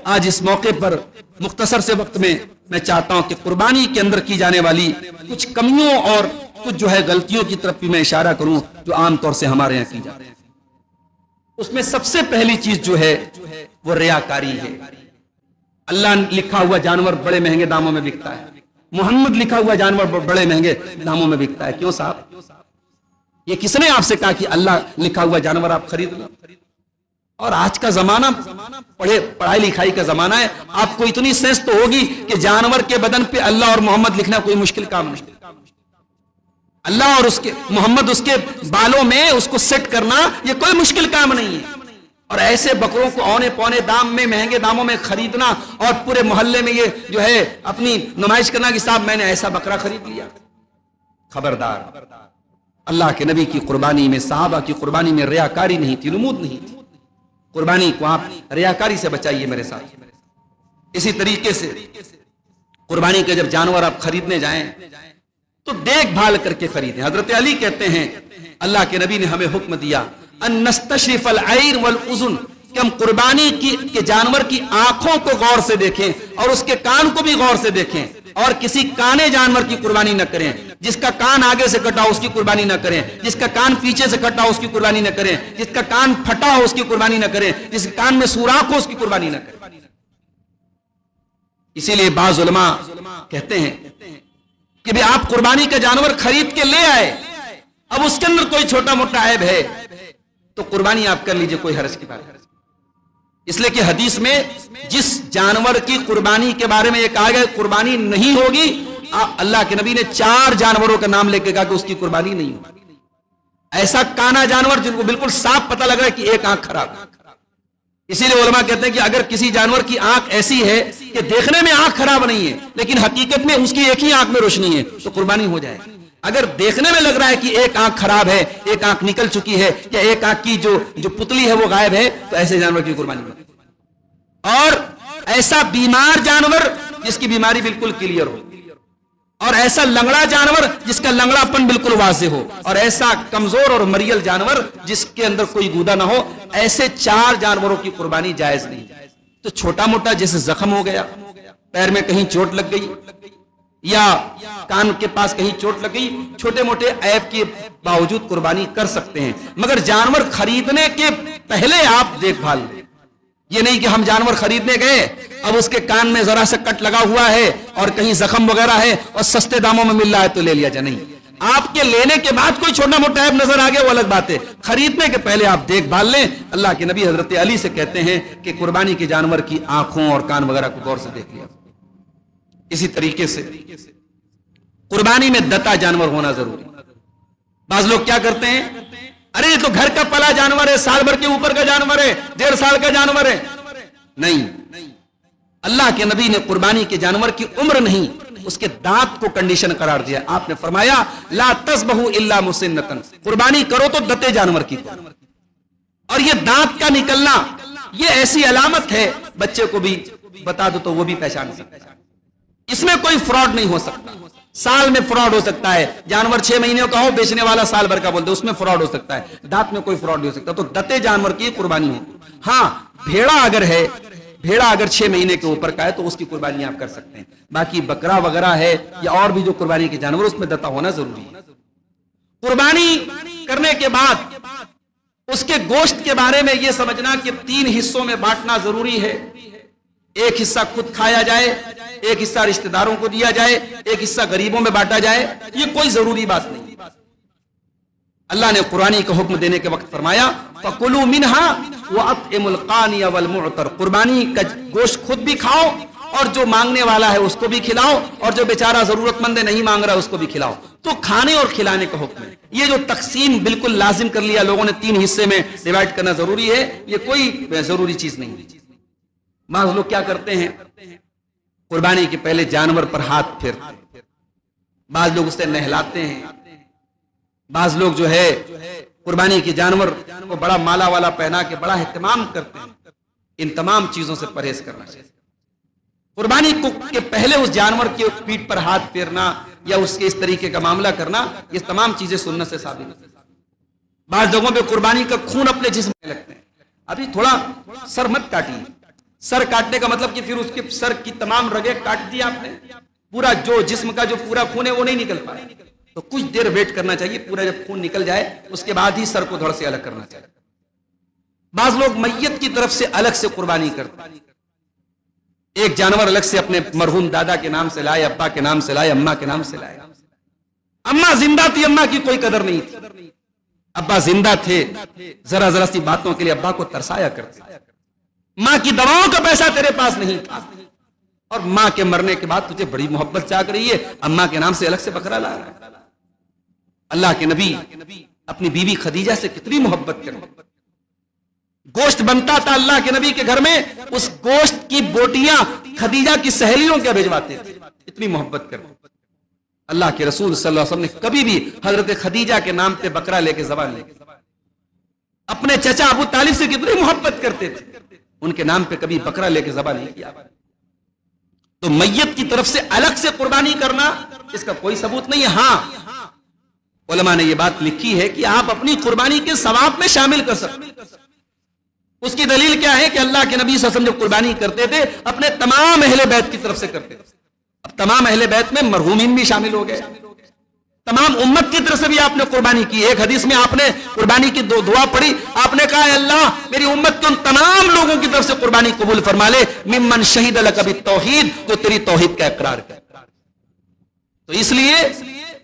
آج اس موقع پر مختصر سے وقت میں میں چاہتا ہوں کہ قربانی کے اندر کی جانے والی کچھ کمیوں اور کچھ جو ہے غلطیوں کی طرف بھی میں اشارہ کروں جو عام طور سے ہمارے یہاں کی جاتی ہے۔ اس میں سب سے پہلی چیز جو ہے وہ ریاکاری ہے۔ اللہ لکھا ہوا جانور بڑے مہنگے داموں میں بکتا ہے، محمد لکھا ہوا جانور بڑے مہنگے داموں میں بکتا ہے۔ کیوں صاحب؟ یہ کس نے آپ سے کہا کہ اللہ لکھا ہوا جانور آپ خرید لو؟ اور آج کا زمانہ پڑھائی لکھائی کا زمانہ ہے، آپ کو اتنی سینس تو ہوگی کہ جانور کے بدن پہ اللہ اور محمد لکھنا کوئی مشکل کام نہیں۔ اللہ اور اس کے محمد اس کے بالوں میں اس کو سیٹ کرنا یہ کوئی مشکل کام نہیں ہے۔ اور ایسے بکروں کو اونے پونے دام میں مہنگے داموں میں خریدنا اور پورے محلے میں یہ جو ہے اپنی نمائش کرنا کہ صاحب میں نے ایسا بکرا خرید لیا، خبردار۔ اللہ کے نبی کی قربانی میں، صحابہ کی قربانی میں ریاکاری نہیں تھی، نمود نہیں تھی۔ قربانی کو آپ ریاکاری سے بچائیے میرے ساتھ۔ اسی طریقے سے قربانی کے جب جانور آپ خریدنے جائیں تو دیکھ بھال کر کے خریدیں۔ حضرت علی کہتے ہیں اللہ کے نبی نے ہمیں حکم دیا ان نستشرف العیر والاذن، کہ ہم قربانی کے جانور کی آنکھوں کو غور سے دیکھیں اور اس کے کان کو بھی غور سے دیکھیں، اور کسی کانے جانور کی قربانی نہ کریں۔ جس کا کان آگے سے کٹا ہو اس کی قربانی نہ کریں، جس کا کان پیچھے سے کٹا ہو اس کی قربانی نہ کریں، جس کا کان پھٹا ہو اس کی قربانی نہ کریں، جس کے کان میں سوراخ ہو اس کی قربانی نہ کریں۔ اسی لیے بعض علماء کہتے ہیں کہ بھی آپ قربانی کا جانور خرید کے لے آئے، اب اس کے اندر کوئی چھوٹا موٹا عیب ہے تو قربانی آپ کر لیجئے، کوئی حرج کی بات ہے۔ اس لیے کہ حدیث میں جس جانور کی قربانی کے بارے میں یہ کہا گیا قربانی نہیں ہوگی، اللہ کے نبی نے 4 جانوروں کا نام لے کے کہا کہ اس کی قربانی نہیں ہوگی۔ ایسا کانا جانور جن کو بالکل صاف پتہ لگ رہا ہے کہ ایک آنکھ خراب ہے۔ اسی لیے علماء کہتے ہیں کہ اگر کسی جانور کی آنکھ ایسی ہے کہ دیکھنے میں آنکھ خراب نہیں ہے لیکن حقیقت میں اس کی ایک ہی آنکھ میں روشنی ہے تو قربانی ہو جائے گی۔ اگر دیکھنے میں لگ رہا ہے کہ ایک آنکھ خراب ہے، ایک آنکھ نکل چکی ہے، یا ایک آنکھ کی جو پتلی ہے وہ غائب ہے، تو ایسے جانور کی قربانی ہوگی۔ اور ایسا بیمار جانور جس کی بیماری بالکل کلیئر ہو، اور ایسا لنگڑا جانور جس کا لنگڑا پن بالکل واضح ہو، اور ایسا کمزور اور مریل جانور جس کے اندر کوئی گودا نہ ہو، ایسے 4 جانوروں کی قربانی جائز نہیں۔ تو چھوٹا موٹا جیسے زخم ہو گیا، پیر میں کہیں چوٹ لگ گئی یا کان کے پاس کہیں چوٹ لگ گئی، چھوٹے موٹے عیب کے باوجود قربانی کر سکتے ہیں، مگر جانور خریدنے کے پہلے آپ دیکھ بھال لیں۔ یہ نہیں کہ ہم جانور خریدنے گئے، اب اس کے کان میں ذرا سا کٹ لگا ہوا ہے اور کہیں زخم وغیرہ ہے اور سستے داموں میں مل رہا ہے تو لے لیا جائے، نہیں۔ آپ کے لینے کے بعد کوئی چھوٹا موٹا عیب نظر آ گیا وہ الگ بات ہے، خریدنے کے پہلے آپ دیکھ بھال لیں۔ اللہ کے نبی حضرت علی سے کہتے ہیں کہ قربانی کے جانور کی آنکھوں اور کان وغیرہ کو غور سے دیکھ لیا۔ اسی طریقے سے قربانی میں دتا جانور ہونا ضروری۔ بعض لوگ کیا کرتے ہیں، ارے یہ تو گھر کا پلا جانور ہے، سال بھر کے اوپر کا جانور ہے، 1.5 سال کا جانور ہے۔ نہیں، اللہ کے نبی نے قربانی کے جانور کی عمر نہیں، اس کے دانت کو کنڈیشن قرار دیا۔ آپ نے فرمایا لا تذبحوا الا مسنۃ، قربانی کرو تو دتے جانور کی کرو۔ اور یہ دانت کا نکلنا یہ ایسی علامت ہے، بچے کو بھی بتا دو تو وہ بھی پہچان سکتا ہے۔ اس میں کوئی فراڈ نہیں ہو سکتا۔ سال میں فراڈ ہو سکتا ہے، جانور 6 مہینے کا ہو، بیچنے والا سال بھر کا بولتے، اس میں فراڈ ہو سکتا ہے، دانت میں کوئی فراڈ نہیں ہو سکتا۔ تو دتے جانور کی قربانی ہو۔ ہاں بھیڑا اگر ہے، بھیڑا اگر 6 مہینے کے اوپر کا ہے تو اس کی قربانی آپ کر سکتے ہیں۔ باقی بکرا وغیرہ ہے یا اور بھی جو قربانی کے جانور، اس میں دتا ہونا ضروری ہے۔ قربانی کرنے کے بعد اس کے گوشت کے بارے میں یہ سمجھنا کہ 3 حصوں میں بانٹنا ضروری ہے۔ ایک حصہ خود کھایا جائے، ایک حصہ رشتہ داروں کو دیا جائے، ایک حصہ غریبوں میں بانٹا جائے، یہ کوئی ضروری بات نہیں۔ اللہ نے قربانی کا حکم دینے کے وقت فرمایا فَكُلُوا مِنْهَا وَأَطْعِمُوا الْقَانِيَ وَالْمُعْتَرَ، قربانی کا گوشت خود بھی کھاؤ اور جو مانگنے والا ہے اس کو بھی کھلاؤ، اور جو بیچارہ ضرورت مند ہے نہیں مانگ رہا اس کو بھی کھلاؤ۔ تو کھانے اور کھلانے کا حکم ہے۔ یہ جو تقسیم بالکل لازم کر لیا لوگوں نے، 3 حصے میں ڈیوائڈ کرنا ضروری ہے، یہ کوئی ضروری چیز نہیں ہے۔ بعض لوگ کیا کرتے ہیں، قربانی کے پہلے جانور پر ہاتھ پھیرتے ہیں، بعض لوگ اسے نہلاتے ہیں، بعض لوگ جو ہے قربانی کے جانور کو بڑا مالا والا پہنا کے بڑا اہتمام کرتے ہیں۔ ان تمام چیزوں سے پرہیز کرنا چاہیے۔ قربانی کے پہلے اس جانور کے پیٹھ پر ہاتھ پھیرنا یا اس کے اس طریقے کا معاملہ کرنا، یہ تمام چیزیں سنت سے ثابت ہیں۔ بعض جگہوں پہ قربانی کا خون اپنے جسم میں لگتے ہیں۔ ابھی تھوڑا سر مت کاٹیے، سر کاٹنے کا مطلب کہ پھر اس کے سر کی تمام رگیں کاٹ دی آپ نے, پورا جو جسم کا جو پورا خون ہے وہ نہیں نکل پائے, تو کچھ دیر ویٹ کرنا چاہیے, پورا جب خون نکل جائے اس کے بعد ہی سر کو دھڑ سے الگ کرنا چاہیے. بعض لوگ میت کی طرف سے الگ سے قربانی کرتے ہیں, ایک جانور الگ سے اپنے مرحوم دادا کے نام سے لائے, ابا کے نام سے لائے, اماں کے نام سے لائے. اماں زندہ تھی, اماں کی کوئی قدر نہیں تھی, ابا زندہ تھے, ذرا ذرا سی باتوں کے لیے ابا کو ترسایا کرتے. ماں کی دواؤں کا پیسہ تیرے پاس نہیں تھا, اور ماں کے مرنے کے بعد تجھے بڑی محبت جاگ رہی ہے, اماں کے نام سے الگ سے بکرا لا رہا ہے. اللہ کے نبی اپنی بیوی خدیجہ سے کتنی محبت کرتے, گوشت بنتا تھا اللہ کے نبی کے گھر میں, اس گوشت کی بوٹیاں خدیجہ کی سہیلیوں کے بھجواتے تھے, اتنی محبت کرتے. اللہ کے رسول صلی اللہ علیہ وسلم نے کبھی بھی حضرت خدیجہ کے نام پہ بکرا لے کے ذبح نہیں کیا. اپنے چچا ابو طالب سے کتنی محبت کرتے تھے, ان کے نام پہ کبھی بکرا لے کے ذبح نہیں کیا. تو میت کی طرف سے الگ سے قربانی کرنا اس کا کوئی ثبوت نہیں ہے. ہاں علماء نے یہ بات لکھی ہے کہ آپ اپنی قربانی کے ثواب میں شامل کر سکتے. اس کی دلیل کیا ہے کہ اللہ کے نبی صلی اللہ علیہ وسلم جب قربانی کرتے تھے اپنے تمام اہل بیت کی طرف سے کرتے تھے. اب تمام اہل بیت میں مرحومین بھی شامل ہو گئے, تمام امت کی طرف سے بھی آپ نے قربانی کی. ایک حدیث میں آپ نے قربانی کی دعا پڑھی, آپ نے کہا اللہ میری امت کے ان تمام لوگوں کی طرف سے قربانی قبول فرما لے, ممن شہید لک بالتوحید, جو تیری توحید کا اقرار کرے. تو اس لیے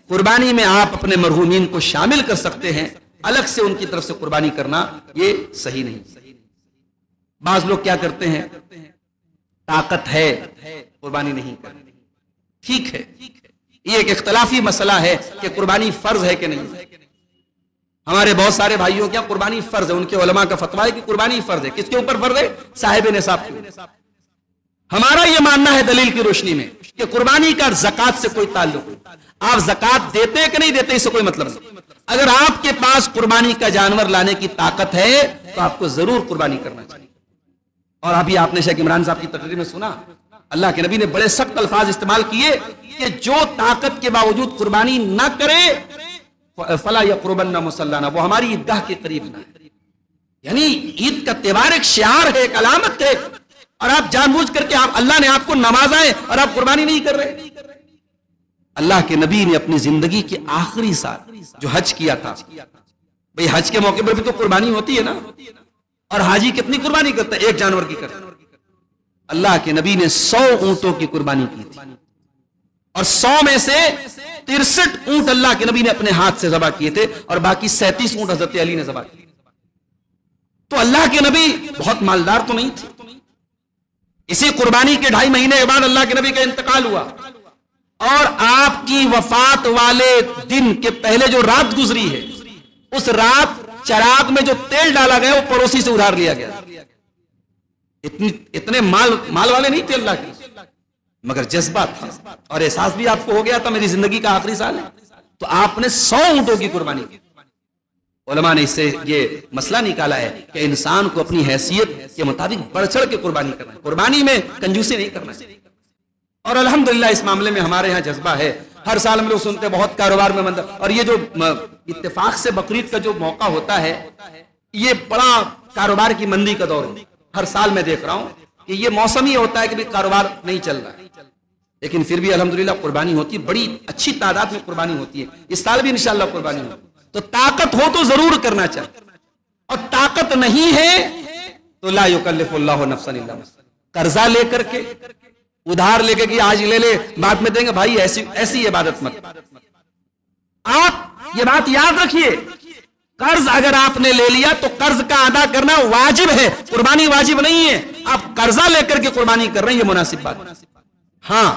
قربانی میں آپ اپنے مرحومین کو شامل کر سکتے ہیں, الگ سے ان کی طرف سے قربانی کرنا یہ صحیح نہیں. بعض لوگ کیا کرتے ہیں, طاقت ہے قربانی نہیں کرتے. ٹھیک ہے, یہ ایک اختلافی مسئلہ ہے کہ قربانی فرض ہے کہ نہیں. ہمارے بہت سارے بھائیوں کیا قربانی فرض ہے, ان کے علماء کا فتویٰ ہے کہ قربانی فرض ہے. کس کے اوپر فرض ہے؟ صاحب نصاب کے. ہمارا یہ ماننا ہے دلیل کی روشنی میں کہ قربانی کا زکات سے کوئی تعلق نہیں. آپ زکات دیتے کہ نہیں دیتے اس سے کوئی مطلب نہیں. اگر آپ کے پاس قربانی کا جانور لانے کی طاقت ہے تو آپ کو ضرور قربانی کرنا چاہیے. اور ابھی آپ نے شیخ عمران صاحب کی تقریر میں سنا, اللہ کے نبی نے بڑے سخت الفاظ استعمال کیے کہ جو طاقت کے باوجود قربانی نہ کرے فلا یقربن مصلانا, وہ ہماری عیدگاہ کے قریب نہ ہے. یعنی عید کا تہوار ایک شعار ہے, ایک علامت ہے, اور آپ جان بوجھ کر کے اللہ نے آپ کو نوازا ہے اور آپ قربانی نہیں کر رہے. اللہ کے نبی نے اپنی زندگی کے آخری سال جو حج کیا تھا, بھئی حج کے موقع پر بھی تو قربانی ہوتی ہے نا, اور حاجی کتنی قربانی کرتا ہے؟ ایک جانور کی کرتا ہے. اللہ کے نبی نے 100 اونٹوں کی قربانی کی تھی, اور 100 میں سے 63 اونٹ اللہ کے نبی نے اپنے ہاتھ سے ذبح کیے تھے, اور باقی 37 اونٹ حضرت علی نے ذبح کیے. تو اللہ کے نبی بہت مالدار تو نہیں تھے. اسی قربانی کے 2.5 مہینے کے بعد اللہ کے نبی کا انتقال ہوا, اور آپ کی وفات والے دن کے پہلے جو رات گزری ہے, اس رات چراغ میں جو تیل ڈالا گیا وہ پڑوسی سے ادھار لیا گیا. اتنے مال والے نہیں تھے اللہ کے, مگر جذبہ تھا اور احساس بھی آپ کو ہو گیا تھا میری زندگی کا آخری سال ہے, تو آپ نے 100 اونٹوں کی قربانی کی. علماء نے اس سے یہ مسئلہ نکالا ہے کہ انسان کو اپنی حیثیت کے مطابق بڑھ چڑھ کے قربانی کرنا ہے, قربانی میں کنجوسی نہیں کرنا ہے. اور الحمدللہ اس معاملے میں ہمارے ہاں جذبہ ہے. ہر سال ہم لوگ سنتے بہت کاروبار میں مند, اور یہ جو اتفاق سے بقرعید کا جو موقع ہوتا ہے یہ بڑا کاروبار کی مندی کا دور ہے. ہر سال میں دیکھ رہا ہوں کہ یہ موسم ہی ہوتا ہے کہ کاروبار نہیں چل رہا ہے, لیکن پھر بھی الحمدللہ قربانی ہوتی ہے, بڑی اچھی تعداد میں قربانی ہوتی ہے. اس سال بھی انشاءاللہ قربانی ہوتی ہے. تو طاقت ہو تو ضرور کرنا چاہیے, اور طاقت نہیں ہے تو لا یکلف اللہ نفسا الا وسعها. قرضہ لے کر کے, ادھار لے کے کہ آج لے لے بعد میں دیں گے, بھائی ایسی عبادت مت. آپ یہ بات یاد رکھیے, قرض اگر آپ نے لے لیا تو قرض کا ادا کرنا واجب ہے, قربانی واجب نہیں ہے. آپ قرضہ لے کر کے قربانی کر رہے ہیں, یہ مناسب بات. ہاں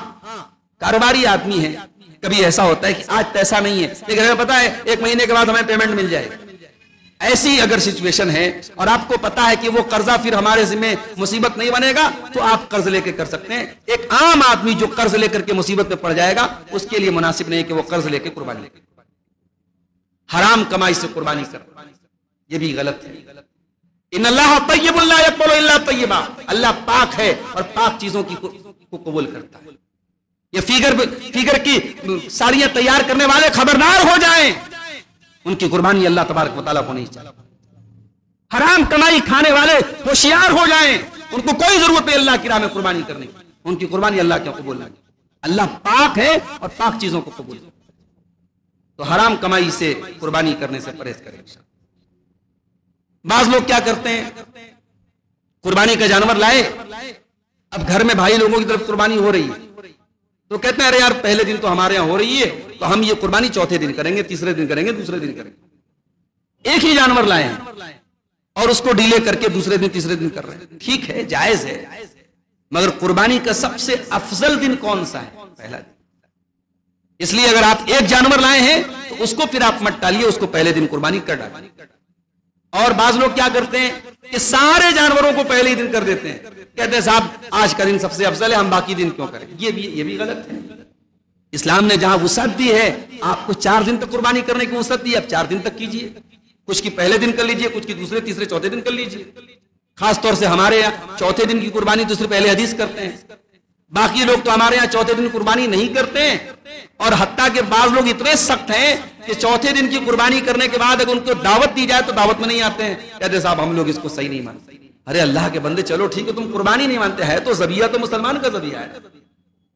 کاروباری آدمی ہے, کبھی ایسا ہوتا ہے کہ آج پیسہ نہیں ہے لیکن ہمیں پتا ہے 1 مہینے کے بعد ہمیں پیمنٹ مل جائے. ایسی اگر سچویشن ہے اور آپ کو پتا ہے کہ وہ قرضہ پھر ہمارے ذمہ مصیبت نہیں بنے گا, تو آپ قرض لے کے کر سکتے ہیں. ایک عام آدمی جو قرض لے کر کے مصیبت میں پڑ جائے گا, اس کے لیے مناسب نہیں کہ وہ قرض لے کے قربانی کرے. حرام کمائی سے قربانی کر, یہ بھی غلط ہے. ان اللہ طیب لا یقبل الا طیبا, اللہ پاک ہے اور پاک چیزوں کو قبول کرتا ہے. یہ فیگر کی ساڑیاں تیار کرنے والے خبردار ہو جائیں, ان کی قربانی اللہ تبارک و تعالیٰ کو نہیں چاہیے. حرام کمائی کھانے والے ہوشیار ہو جائیں, ان کو کوئی ضرورت نہیں اللہ کی راہ میں قربانی کرنے کی، ان کی قربانی اللہ کیا قبول نہ کی۔ اللہ پاک ہے اور پاک چیزوں کو قبول کرے، تو حرام کمائی سے قربانی کرنے سے پرہیز کریں۔ بعض لوگ کیا کرتے ہیں، قربانی کا جانور لائے، اب گھر میں بھائی لوگوں کی طرف قربانی ہو رہی ہے تو کہتے ہیں ارے یار پہلے دن تو ہمارے یہاں ہو رہی ہے تو ہم یہ قربانی چوتھے دن کریں گے، تیسرے دن کریں گے، دوسرے دن کریں گے۔ ایک ہی جانور لائے ہیں اور اس کو ڈیلے کر کے دوسرے دن تیسرے دن کر رہے ہیں، ٹھیک ہے، جائز ہے، مگر قربانی کا سب سے افضل دن کون سا ہے؟ پہلا دن۔ اس لیے اگر آپ ایک جانور لائے ہیں تو اس کو پھر آپ مت ٹالیے، اس کو پہلے دن قربانی کر ڈالیں۔ اور بعض لوگ کیا کرتے ہیں کہ سارے جانوروں کو پہلے ہی دن کر دیتے ہیں، کہتے ہیں صاحب آج کا دن سب سے افضل ہے، ہم باقی دن کیوں کریں؟ یہ بھی غلط ہے۔ اسلام نے جہاں وسعت دی ہے، آپ کو 4 دن تک قربانی کرنے کی وسعت دی ہے، اب 4 دن تک کیجیے، کچھ کی پہلے دن کر لیجیے، کچھ کی دوسرے تیسرے چوتھے دن کر لیجیے۔ خاص طور سے ہمارے یہاں چوتھے دن کی قربانی تو صرف اہل حدیث کرتے ہیں، باقی لوگ تو ہمارے یہاں چوتھے دن قربانی نہیں کرتے ہیں، اور حتیٰ کہ بعض لوگ اتنے سخت ہیں کہ چوتھے دن کی قربانی کرنے کے بعد اگر ان کو دعوت دی جائے تو دعوت میں نہیں آتے ہیں، کہتے ہیں صاحب ہم لوگ اس کو صحیح نہیں مانتے۔ ارے اللہ کے بندے چلو ٹھیک ہے، تم قربانی نہیں مانتے، ہے تو ذبیحہ تو مسلمان کا ذبیحہ ہے،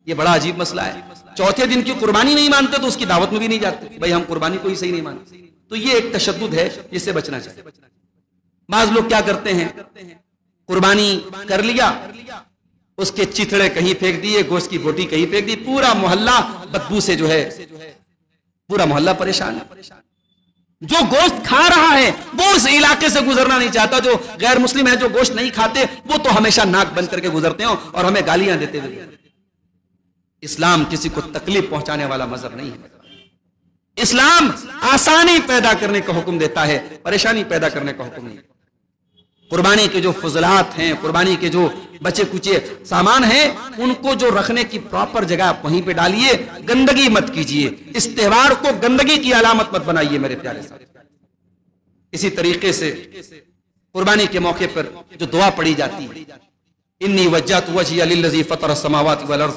یہ بڑا عجیب مسئلہ ہے۔ چوتھے دن کی قربانی نہیں مانتے تو اس کی دعوت میں بھی نہیں جاتے، بھائی ہم قربانی کو ہی صحیح نہیں مانتے، تو یہ ایک تشدد ہے جس سے بچنا چاہیے۔ بعض لوگ کیا کرتے ہیں، قربانی کر لیا، اس کے چتھڑے کہیں پھینک دیے، گوشت کی بوٹی کہیں پھینک دی، پورا محلہ بدبو سے جو ہے پورا محلہ پریشان ہے۔ جو گوشت کھا رہا ہے وہ اس علاقے سے گزرنا نہیں چاہتا، جو غیر مسلم ہے جو گوشت نہیں کھاتے وہ تو ہمیشہ ناک بند کر کے گزرتے ہیں اور ہمیں گالیاں دیتے ہوئے۔ اسلام کسی کو تکلیف پہنچانے والا مذہب نہیں ہے، اسلام آسانی پیدا کرنے کا حکم دیتا ہے، پریشانی پیدا کرنے کا حکم نہیں۔ قربانی کے جو فضلات ہیں، قربانی کے جو بچے کچے سامان ہیں، ان کو جو رکھنے کی پراپر جگہ آپ وہیں پہ ڈالیے، گندگی مت کیجیے، اس تہوار کو گندگی کی علامت مت بنائیے میرے پیارے ساتھی۔ اسی طریقے سے قربانی کے موقع پر جو دعا پڑھی جاتی ہے، انی وجہت وجہی للذی فطر السماوات والارض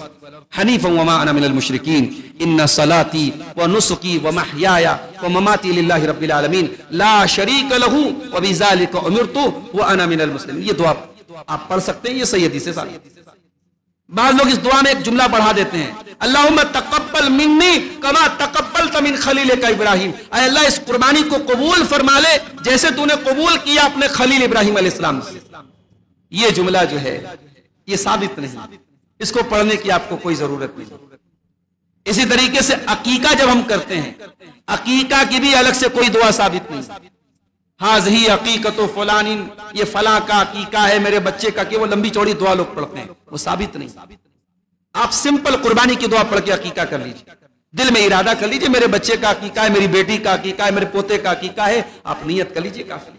حنیفا وما انا من المشرکین ان صلاتی ونسکی ومحیای ومماتی للہ رب العالمین لا شریک لہ وبذالک امرت وانا من المسلمین۔ یہ دعا آپ پڑھ سکتے ہیں، یہ صحیح حدیث سے ثابت۔ بعض لوگ اس دعا میں ایک جملہ بڑھا دیتے ہیں، اللہم تقبل منی کما تقبلت من خلیلک ابراہیم، اے اللہ اس قربانی کو قبول فرما لے جیسے تو نے قبول کیا اپنے خلیل ابراہیم علیہ السلام سے۔ یہ جملہ جو ہے یہ ثابت نہیں، اس کو پڑھنے کی آپ کو کوئی ضرورت نہیں۔ اسی طریقے سے عقیقہ جب ہم کرتے ہیں، عقیقہ کی بھی الگ سے کوئی دعا ثابت نہیں، ہاذہی عقیقۃ فلان، یہ فلاں کا عقیقہ ہے میرے بچے کا، کہ وہ لمبی چوڑی دعا لوگ پڑھتے ہیں، وہ ثابت نہیں۔ آپ سمپل قربانی کی دعا پڑھ کے عقیقہ کر لیجیے، دل میں ارادہ کر لیجیے میرے بچے کا عقیقہ ہے، میری بیٹی کا عقیقہ ہے، میرے پوتے کا عقیقہ ہے، آپ نیت کر لیجیے، کافی۔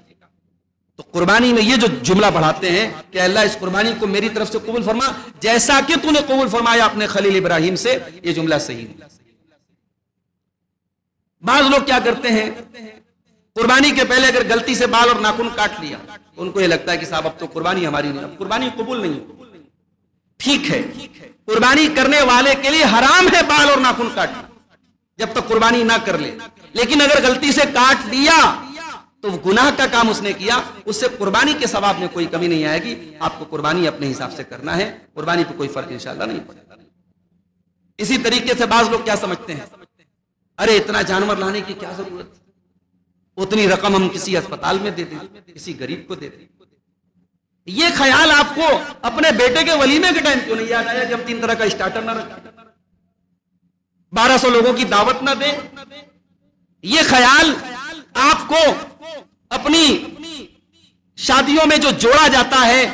تو قربانی میں یہ جو جملہ بڑھاتے ہیں کہ اللہ اس قربانی کو میری طرف سے قبول فرما جیسا کہ تو نے قبول فرمایا اپنے خلیل ابراہیم سے، یہ جملہ صحیح نہیں۔ بعض لوگ کیا کرتے ہیں، قربانی کے پہلے اگر غلطی سے بال اور ناخن کاٹ لیا تو ان کو یہ لگتا ہے کہ صاحب اب تو قربانی ہماری نہیں، اب قربانی قبول نہیں۔ ٹھیک ہے، قربانی کرنے والے کے لیے حرام ہے بال اور ناخن کاٹنا جب تک قربانی نہ کر لے، لیکن اگر غلطی سے کاٹ لیا تو گناہ کا کام اس نے کیا، اس سے قربانی کے ثواب میں کوئی کمی نہیں آئے گی۔ آپ کو قربانی اپنے حساب سے کرنا ہے، قربانی پہ کوئی فرق انشاءاللہ نہیں پڑے گا۔ اسی طریقے سے بعض لوگ کیا سمجھتے ہیں، ارے اتنا جانور لانے کی کیا ضرورت، اتنی رقم ہم کسی اسپتال میں دے دیں، کسی غریب کو دے دیں۔ یہ خیال آپ کو اپنے بیٹے کے ولیمے کے ٹائم کیوں نہیں یاد آیا جب 3 طرح کا اسٹارٹر نہ رکھیں، 1200 لوگوں کی دعوت نہ دیں؟ یہ خیال آپ کو اپنی شادیوں میں جو جوڑا جاتا ہے،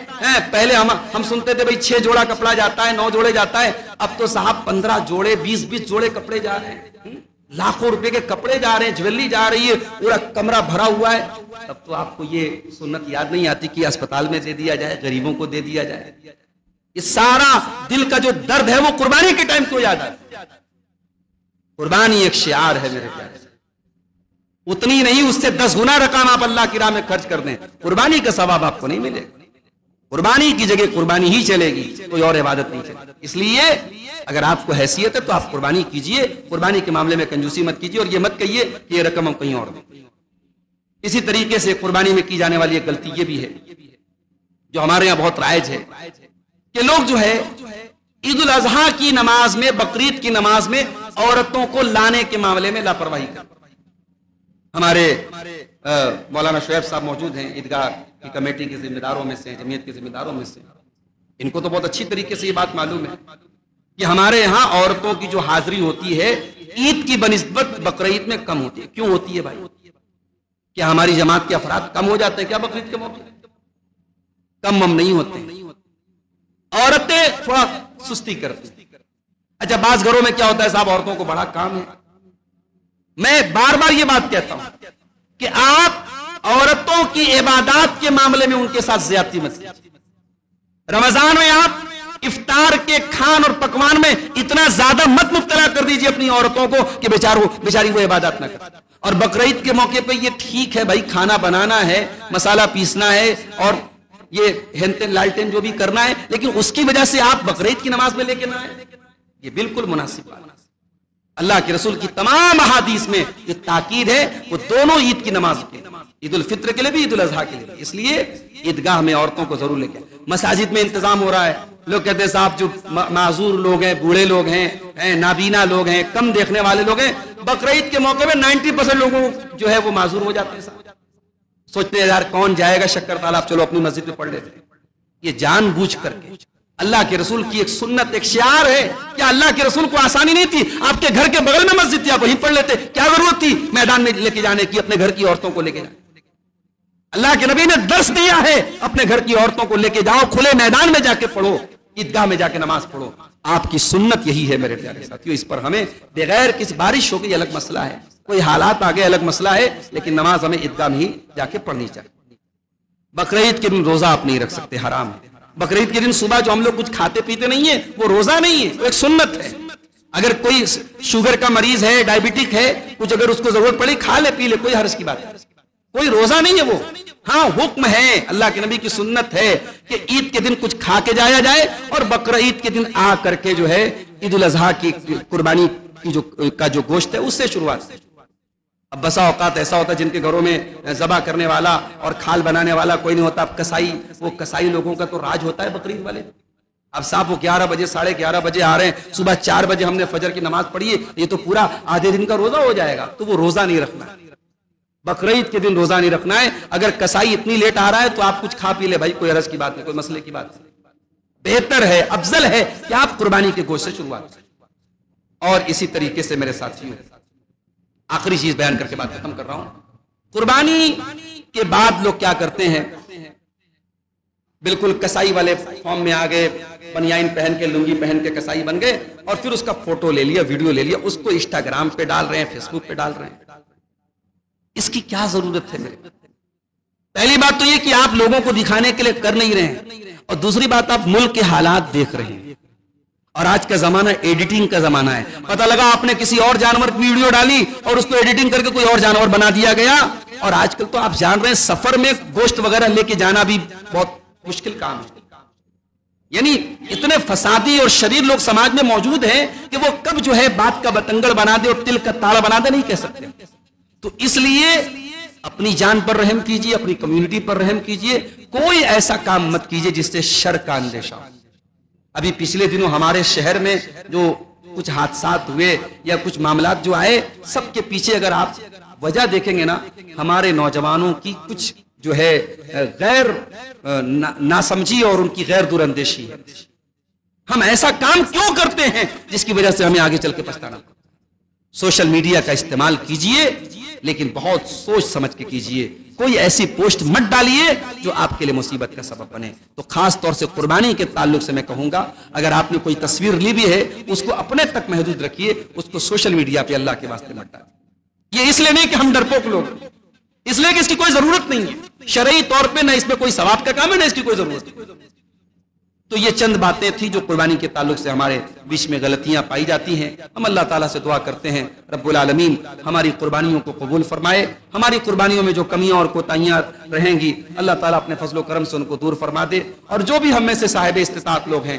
پہلے ہم سنتے تھے بھئی 6 جوڑا کپڑا جاتا ہے، 9 جوڑے جاتا ہے، اب تو صاحب 15 جوڑے 20 جوڑے کپڑے جا رہے ہیں، لاکھوں روپے کے کپڑے جا رہے ہیں، جویلری جا رہی ہے، پورا کمرہ بھرا ہوا ہے۔ اب تو آپ کو یہ سنت یاد نہیں آتی کہ اسپتال میں دے دیا جائے، غریبوں کو دے دیا جائے۔ یہ سارا دل کا جو درد ہے وہ قربانی کے ٹائم کو یاد آتا ہے۔ قربانی ایک شعار ہے میرے پیارے، اتنی نہیں، اس سے 10 گنا رقم آپ اللہ کی راہ میں خرچ کر دیں، قربانی کا ثواب آپ کو نہیں ملے گا۔ قربانی کی جگہ قربانی ہی چلے گی، کوئی اور عبادت نہیں چلے گی۔ اس لیے اگر آپ کو حیثیت ہے تو آپ قربانی کیجئے، قربانی کے معاملے میں کنجوسی مت کیجئے، اور یہ مت کہیے کہ یہ رقم ہم کہیں اور دیں۔ اسی طریقے سے قربانی میں کی جانے والی ایک غلطی یہ بھی ہے، جو ہمارے یہاں بہت رائج ہے کہ لوگ جو ہے عید الاضحیٰ کی نماز میں، بقرعید کی نماز میں عورتوں کو لانے کے معاملے میں لاپرواہی کرتے ہیں۔ ہمارے مولانا شعیب صاحب موجود ہیں، عیدگاہ کی کمیٹی کے ذمہ داروں میں سے، جمعیت کے ذمہ داروں میں سے، ان کو تو بہت اچھی طریقے سے یہ بات معلوم ہے کہ ہمارے یہاں عورتوں کی جو حاضری ہوتی ہے عید کی بنسبت بقرعید میں کم ہوتی ہے۔ کیوں ہوتی ہے بھائی؟ کیا ہماری جماعت کے افراد کم ہو جاتے ہیں کیا بقرعید کے موقع؟ کم ہم نہیں ہوتے، عورتیں تھوڑا سستی کرتی۔ اچھا بعض گھروں میں کیا ہوتا ہے صاحب، عورتوں کو بڑا کام ہے۔ میں بار بار یہ بات کہتا ہوں کہ آپ عورتوں کی عبادات کے معاملے میں ان کے ساتھ زیادتی مت کیجیے۔ رمضان میں آپ افطار کے کھان اور پکوان میں اتنا زیادہ مت مبتلا کر دیجئے اپنی عورتوں کو کہ بیچاری وہ عبادات نہ کرے۔ اور بقرعید کے موقع پہ یہ ٹھیک ہے بھائی، کھانا بنانا ہے، مسالہ پیسنا ہے اور یہ ہینتن لالٹین جو بھی کرنا ہے، لیکن اس کی وجہ سے آپ بقرعید کی نماز میں لے کے نہ آئے، یہ بالکل مناسب بات ہے۔ اللہ کے رسول کی تمام احادیث میں یہ تاکید ہے، وہ دونوں عید کی نماز کے، عید الفطر کے لیے بھی، عید الاضحیٰ کے لیے بھی۔ اس لیے عیدگاہ میں عورتوں کو ضرور لے کے آئے۔ مساجد میں انتظام ہو رہا ہے، لوگ کہتے ہیں صاحب جو معذور لوگ ہیں، بوڑھے لوگ ہیں، نابینا لوگ ہیں، کم دیکھنے والے لوگ ہیں، بقرعید کے موقع میں 90% لوگوں جو ہے وہ معذور ہو جاتے ہیں۔ سوچتے ہیں یار کون جائے گا شکر تالاب، چلو اپنی مسجد میں پڑھ لیتے ہیں۔ یہ جان بوجھ کر کے اللہ کے رسول کی ایک سنت، ایک شعار ہے۔ کیا اللہ کے رسول کو آسانی نہیں تھی؟ آپ کے گھر کے بغل میں مسجد تھی، آپ وہیں پڑھ لیتے، کیا ضرورت تھی میدان میں لے کے جانے کی، اپنے گھر کی عورتوں کو لے کے جانے؟ اللہ کے نبی نے درس دیا ہے، اپنے گھر کی عورتوں کو لے کے جاؤ، کھلے میدان میں جا کے پڑھو، عیدگاہ میں جا کے نماز پڑھو۔ آپ کی سنت یہی ہے میرے پیارے ساتھیوں۔ اس پر ہمیں بغیر کسی بارش ہو گئی الگ مسئلہ ہے، کوئی حالات آگے الگ مسئلہ ہے، لیکن نماز ہمیں عیدگاہ میں ہی جا کے پڑھنی چاہیے۔ بقرعید کے دن روزہ آپ نہیں رکھ سکتے، حرام ہے۔ بقرعید کے دن صبح جو ہم لوگ کچھ کھاتے پیتے نہیں ہیں وہ روزہ نہیں ہے، وہ ایک سنت ہے۔ اگر کوئی شوگر کا مریض ہے، ڈائبٹک ہے، کچھ اگر اس کو ضرورت پڑی کھا لے پی لے، کوئی حرج کی بات ہے، کوئی روزہ نہیں ہے وہ۔ ہاں حکم ہے، اللہ کے نبی کی سنت ہے کہ عید کے دن کچھ کھا کے جایا جائے، اور بقرعید کے دن آ کر کے جو ہے عید الاضحیٰ کی قربانی کی جو گوشت ہے اس سے شروعات ہے۔ اب بسا اوقات ایسا ہوتا ہے جن کے گھروں میں ذبح کرنے والا اور کھال بنانے والا کوئی نہیں ہوتا، اب کسائی لوگوں کا تو راج ہوتا ہے بقرعید والے۔ اب صاحب وہ 11 بجے 11:30 بجے آ رہے ہیں، صبح 4 بجے ہم نے فجر کی نماز پڑھی ہے، یہ تو پورا آدھے دن کا روزہ ہو جائے گا، تو وہ روزہ نہیں رکھنا ہے، بقرعید کے دن روزہ نہیں رکھنا ہے۔ اگر کسائی اتنی لیٹ آ رہا ہے تو آپ کچھ کھا پی لے بھائی، کوئی حرج کی بات نہیں، کوئی مسئلے کی بات نہیں۔ بہتر ہے، افضل ہے کہ آپ قربانی کے گوشت سے شروعات کریں۔ اور اسی طریقے سے میرے ساتھیوں، آخری چیز بیان کر کے بات ختم کر رہا ہوں۔ قربانی کے بعد لوگ کیا کرتے ہیں، بالکل کسائی والے فارم میں آ گئے، بنیان پہن کے، لنگی پہن کے کسائی بن گئے، اور پھر اس کا فوٹو لے لیا، ویڈیو لے لیا، اس کو انسٹاگرام پہ ڈال رہے ہیں، فیس بک پہ ڈال رہے ہیں۔ اس کی کیا ضرورت ہے میرے؟ پہلی بات تو یہ کہ آپ لوگوں کو دکھانے کے لیے کر نہیں رہے ہیں، اور دوسری بات آپ ملک کے حالات دیکھ رہے ہیں، اور آج کا زمانہ ایڈیٹنگ کا زمانہ ہے۔ پتہ لگا آپ نے کسی اور جانور کی ویڈیو ڈالی اور اس کو ایڈیٹنگ کر کے کوئی اور جانور بنا دیا گیا، اور آج کل تو آپ جان رہے ہیں سفر میں گوشت وغیرہ لے کے جانا بھی بہت مشکل کام ہے۔ یعنی اتنے فسادی اور شریر لوگ سماج میں موجود ہیں کہ وہ کب جو ہے بات کا بتنگڑ بنا دے اور تل کا تاڑا بنا دے نہیں کہہ سکتے۔ تو اس لیے اپنی جان پر رحم کیجئے، اپنی کمیونٹی پر رحم کیجئے، کوئی ایسا کام مت کیجئے جس سے شر کا اندیشہ ہو۔ ابھی پچھلے دنوں ہمارے شہر میں جو کچھ حادثات ہوئے یا کچھ معاملات جو آئے، سب کے پیچھے اگر آپ وجہ دیکھیں گے نا، ہمارے نوجوانوں کی کچھ جو ہے غیر ناسمجھی اور ان کی غیر دور اندیشی ہے۔ ہم ایسا کام کیوں کرتے ہیں جس کی وجہ سے ہمیں آگے چل کے پچھتانا پڑتا ہے؟ سوشل میڈیا کا استعمال کیجئے، لیکن بہت سوچ سمجھ کے کیجئے۔ کوئی ایسی پوسٹ مت ڈالیے جو آپ کے لیے مصیبت کا سبب بنے۔ تو خاص طور سے قربانی کے تعلق سے میں کہوں گا، اگر آپ نے کوئی تصویر لی بھی ہے اس کو اپنے تک محدود رکھیے، اس کو سوشل میڈیا پہ اللہ کے واسطے مت ڈالیے۔ یہ اس لیے نہیں کہ ہم ڈرپوک لوگ، اس لیے کہ اس کی کوئی ضرورت نہیں ہے، شرعی طور پہ نہ اس میں کوئی ثواب کا کام ہے، نہ اس کی کوئی ضرورت ہے۔ تو یہ چند باتیں تھیں جو قربانی کے تعلق سے ہمارے بیچ میں غلطیاں پائی جاتی ہیں۔ ہم اللہ تعالیٰ سے دعا کرتے ہیں رب العالمین ہماری قربانیوں کو قبول فرمائے، ہماری قربانیوں میں جو کمیاں اور کوتاہیاں رہیں گی اللہ تعالیٰ اپنے فضل و کرم سے ان کو دور فرما دے، اور جو بھی ہم میں سے صاحب استطاعت لوگ ہیں